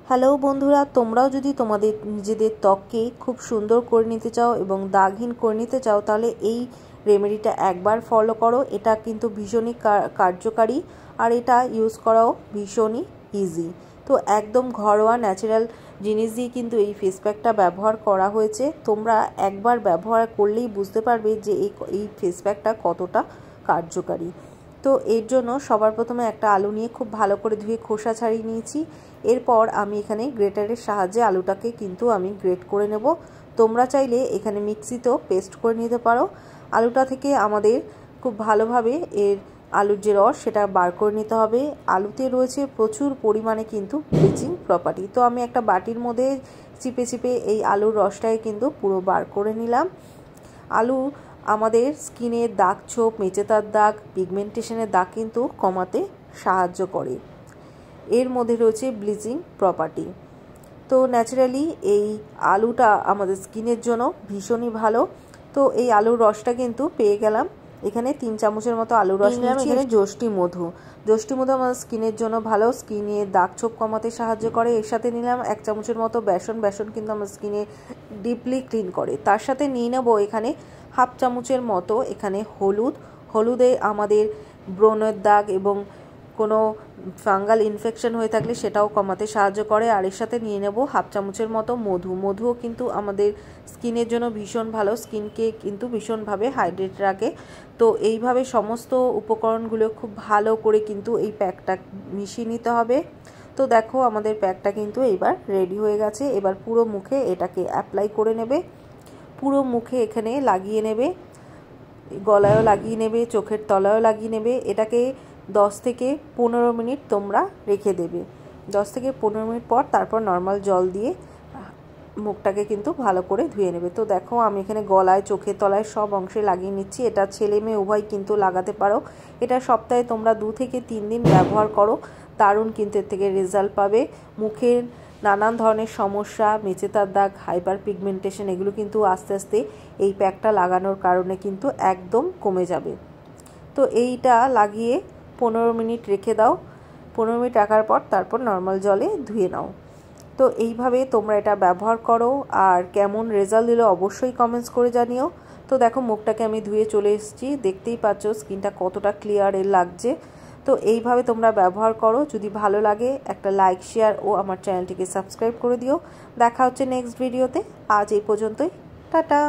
Hello বন্ধুরা, তোমরাও যদি তোমাদের নিজেদের ত্বককে খুব সুন্দর করে নিতে চাও এবং দাগহীন করে নিতে চাও তাহলে এই রেমেডিটা একবার ফলো করো। এটা কিন্তু ভীষণই কার্যকারী আর এটা ইউজ করাও ভীষণই ইজি। তো একদম ঘরোয়া ন্যাচারাল জিনিস দিয়ে কিন্তু এই ফেস প্যাকটা ব্যবহার করা হয়েছে। তোমরা একবার ব্যবহার করলেই বুঝতে পারবে যে এই ফেস প্যাকটা কতটা কার্যকারী। তো এর জন্য সবার প্রথমে একটা আলু নিয়ে খুব ভালো করে ধুয়ে খোসা ছাড়িয়ে নিয়েছি। এরপর আমি এখানে গ্রেটারের সাহায্যে আলুটাকে কিন্তু আমি গ্রেট করে নেব। তোমরা চাইলে এখানে মিক্সিতেও পেস্ট করে নিতে পারো। আলুটা থেকে আমাদের খুব ভালোভাবে এর আলুর যে রস সেটা বার করে নিতে হবে। আলুতে রয়েছে প্রচুর পরিমাণে কিন্তু ব্লিচিং প্রপার্টি। তো আমি একটা বাটির মধ্যে চিপে চিপে এই আলুর রসটাকে কিন্তু পুরো বার করে নিলাম। আলু আমাদের স্কিনের দাগ ছোপ, মেচেদার দাগ, পিগমেন্টেশনের দাগ কিন্তু কমাতে সাহায্য করে। এর মধ্যে রয়েছে ব্লিচিং প্রপার্টি। তো ন্যাচারালি এই আলুটা আমাদের স্কিনের জন্য ভীষণই ভালো। তো এই আলুর রসটা কিন্তু পেয়ে গেলাম। এখানে 3 চামচের মতো আলুর রস নিয়েছি। এখানে যষ্টি মধু আমাদের স্কিনের জন্য ভালো, স্কিনে দাগ ছোপ কমাতে সাহায্য করে। এর সাথে নিলাম 1 চামচের মতো বেসন কিন্তু আমার স্কিনে ডিপলি ক্লিন করে। তার সাথে নিয়ে নেব এখানে 1/2 চামচের মতো এখানে হলুদে আমাদের ব্রণের দাগ এবং কোনো ফাঙ্গাল ইনফেকশন হয়ে থাকলে সেটাও কমাতে সাহায্য করে। আর এর সাথে নিয়ে নেব 1/2 চামচের মতো মধুও কিন্তু আমাদের স্কিনের জন্য ভীষণ ভালো, স্কিনকে কিন্তু ভীষণভাবে হাইড্রেট রাখে। তো এইভাবে সমস্ত উপকরণগুলো খুব ভালো করে কিন্তু এই প্যাকটা মিশিয়ে নিতে হবে। তো দেখো আমাদের প্যাকটা কিন্তু এবার রেডি হয়ে গেছে। এবার পুরো মুখে এটাকে অ্যাপ্লাই করে নেবে, পুরো মুখে এখানে লাগিয়ে নেবে, গলায়ও লাগিয়ে নেবে, চোখের তলায়ও লাগিয়ে নেবে। এটাকে 10 থেকে 15 মিনিট তোমরা রেখে দেবে। 10 থেকে 15 মিনিট পর তারপর নর্মাল জল দিয়ে মুখটাকে কিন্তু ভালো করে ধুয়ে নেবে। তো দেখো আমি এখানে গলায়, চোখের তলায় সব অংশে লাগিয়ে নিচ্ছি। এটা ছেলে মেয়ে উভয় কিন্তু লাগাতে পারো। এটা সপ্তাহে তোমরা 2 থেকে 3 দিন ব্যবহার করো, দারুণ কিন্তু এর থেকে রেজাল্ট পাবে। মুখের নানান ধরনের সমস্যা, মেচেদার দাগ, হাইপার পিগমেন্টেশন এগুলো কিন্তু আস্তে আস্তে এই প্যাকটা লাগানোর কারণে কিন্তু একদম কমে যাবে। তো এইটা লাগিয়ে 15 মিনিট রেখে দাও। 15 মিনিট রাখার পর তারপর নর্মাল জলে ধুয়ে নাও। তো এইভাবে তোমরা এটা ব্যবহার করো আর কেমন রেজাল্ট দিলো অবশ্যই কমেন্টস করে জানিও। তো দেখো মুখটাকে আমি ধুয়ে চলে এসেছি, দেখতেই পাচ্ছ স্কিনটা কতটা ক্লিয়ার লাগছে। তো এইভাবে তোমরা ব্যবহার করো। যদি ভালো লাগে একটা লাইক, শেয়ার ও আমার চ্যানেলটিকে সাবস্ক্রাইব করে দিও। দেখা হচ্ছে নেক্সট ভিডিওতে। আজ এই পর্যন্তই, টাটা।